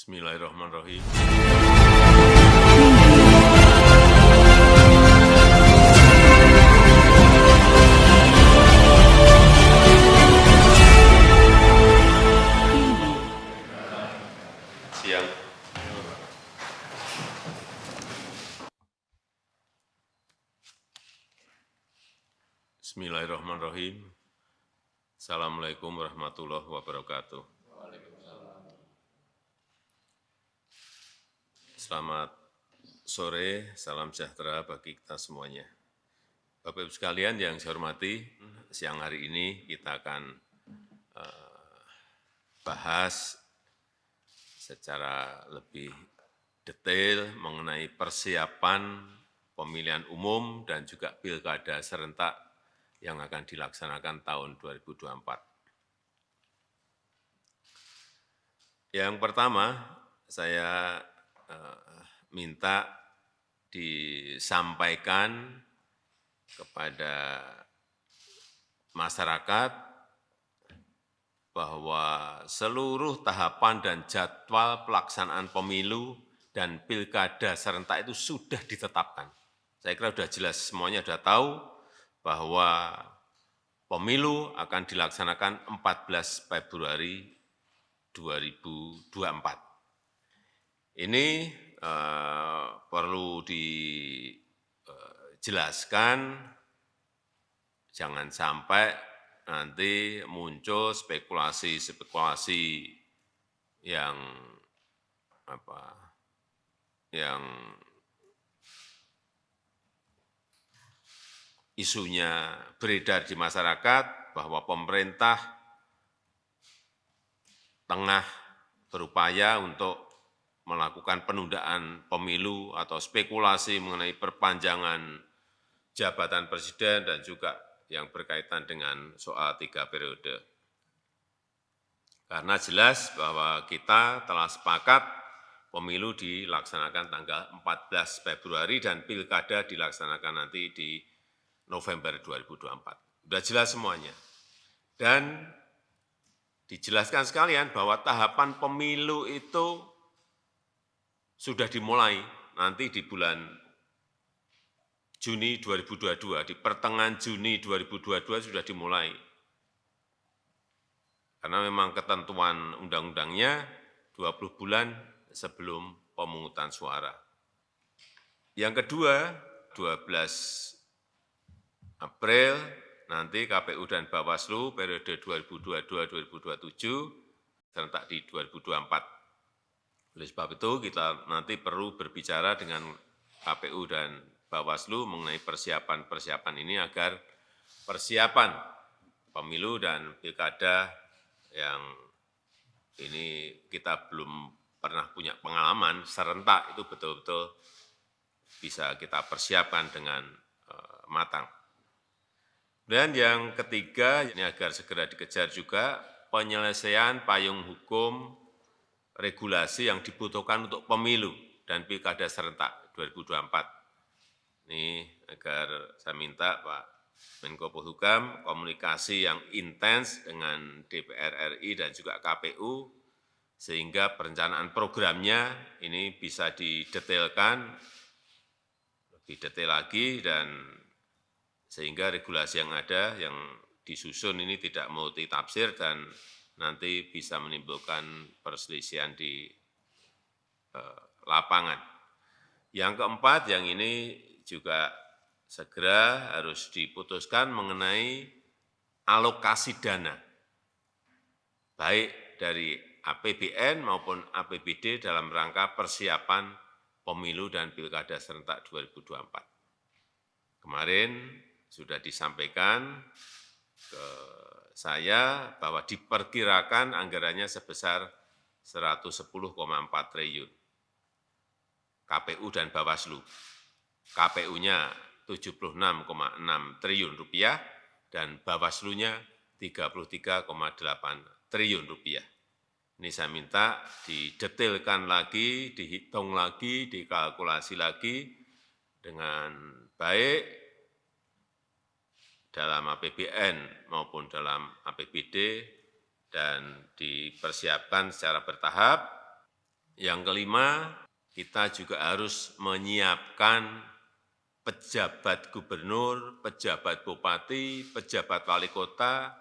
Bismillahirrahmanirrahim. Siang. Bismillahirrahmanirrahim. Assalamualaikum warahmatullahi wabarakatuh. Selamat sore, salam sejahtera bagi kita semuanya. Bapak Ibu sekalian yang saya hormati, siang hari ini kita akan bahas secara lebih detail mengenai persiapan pemilihan umum dan juga pilkada serentak yang akan dilaksanakan tahun 2024. Yang pertama, saya minta disampaikan kepada masyarakat bahwa seluruh tahapan dan jadwal pelaksanaan pemilu dan pilkada serentak itu sudah ditetapkan. Saya kira sudah jelas, semuanya sudah tahu bahwa pemilu akan dilaksanakan 14 Februari 2024. Ini perlu dijelaskan, jangan sampai nanti muncul spekulasi-spekulasi yang isunya beredar di masyarakat bahwa pemerintah tengah berupaya untuk melakukan penundaan pemilu atau spekulasi mengenai perpanjangan jabatan presiden dan juga yang berkaitan dengan soal 3 periode. Karena jelas bahwa kita telah sepakat pemilu dilaksanakan tanggal 14 Februari dan pilkada dilaksanakan nanti di November 2024. Sudah jelas semuanya. Dan dijelaskan sekalian bahwa tahapan pemilu itu sudah dimulai nanti di bulan Juni 2022, di pertengahan Juni 2022 sudah dimulai. Karena memang ketentuan undang-undangnya 20 bulan sebelum pemungutan suara. Yang kedua, 12 April nanti KPU dan Bawaslu periode 2022-2027 serentak di 2024. Oleh sebab itu kita nanti perlu berbicara dengan KPU dan Bawaslu mengenai persiapan-persiapan ini agar persiapan pemilu dan pilkada yang ini kita belum pernah punya pengalaman serentak itu betul-betul bisa kita persiapkan dengan matang. Dan yang ketiga, ini agar segera dikejar juga penyelesaian payung hukum regulasi yang dibutuhkan untuk pemilu dan pilkada serentak 2024. Ini agar saya minta Pak Menko Polhukam komunikasi yang intens dengan DPR RI dan juga KPU sehingga perencanaan programnya ini bisa didetailkan lebih detail lagi dan sehingga regulasi yang ada yang disusun ini tidak multitafsir dan nanti bisa menimbulkan perselisihan di lapangan. Yang keempat, yang ini juga segera harus diputuskan mengenai alokasi dana, baik dari APBN maupun APBD dalam rangka persiapan pemilu dan pilkada serentak 2024. Kemarin sudah disampaikan ke saya bahwa diperkirakan anggarannya sebesar 110,4 triliun. KPU dan Bawaslu. KPU-nya 76,6 triliun rupiah dan Bawaslu-nya 33,8 triliun rupiah. Ini saya minta didetailkan lagi, dihitung lagi, dikalkulasi lagi dengan baik dalam APBN maupun dalam APBD dan dipersiapkan secara bertahap Yang kelima, kita juga harus menyiapkan pejabat gubernur, pejabat bupati, pejabat wali kota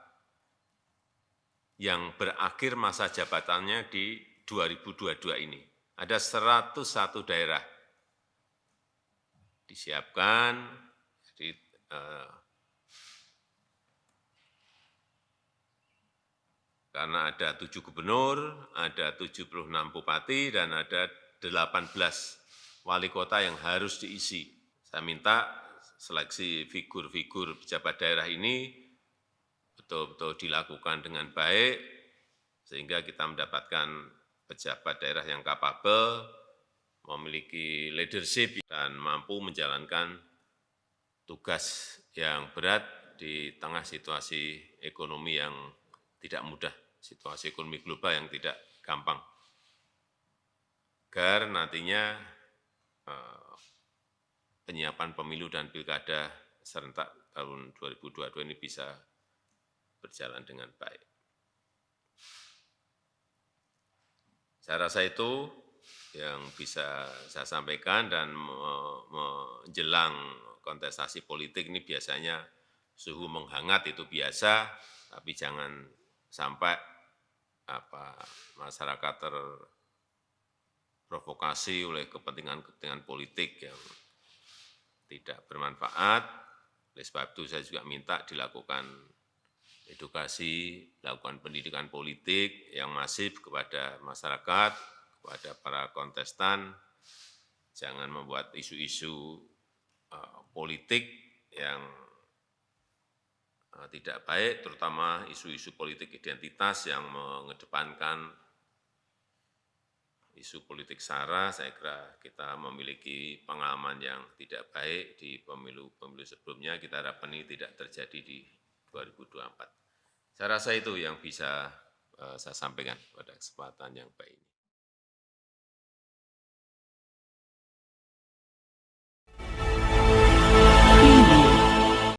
yang berakhir masa jabatannya di 2022 ini. Ada 101 daerah disiapkan, jadi, karena ada 7 gubernur, ada 76 bupati, dan ada 18 wali kota yang harus diisi. Saya minta seleksi figur-figur pejabat daerah ini betul-betul dilakukan dengan baik, sehingga kita mendapatkan pejabat daerah yang kapabel, memiliki leadership, dan mampu menjalankan tugas yang berat di tengah situasi ekonomi yang tidak mudah, situasi ekonomi global yang tidak gampang. Agar nantinya penyiapan pemilu dan pilkada serentak tahun 2022 ini bisa berjalan dengan baik. Saya rasa itu yang bisa saya sampaikan, dan menjelang kontestasi politik ini biasanya suhu menghangat, itu biasa, tapi jangan sampai masyarakat terprovokasi oleh kepentingan-kepentingan politik yang tidak bermanfaat. Oleh sebab itu saya juga minta dilakukan edukasi, lakukan pendidikan politik yang masif kepada masyarakat, kepada para kontestan. Jangan membuat isu-isu politik yang tidak baik, terutama isu-isu politik identitas yang mengedepankan isu politik SARA. Saya kira kita memiliki pengalaman yang tidak baik di pemilu-pemilu sebelumnya. Kita harapkan ini tidak terjadi di 2024. Saya rasa itu yang bisa saya sampaikan pada kesempatan yang baik ini.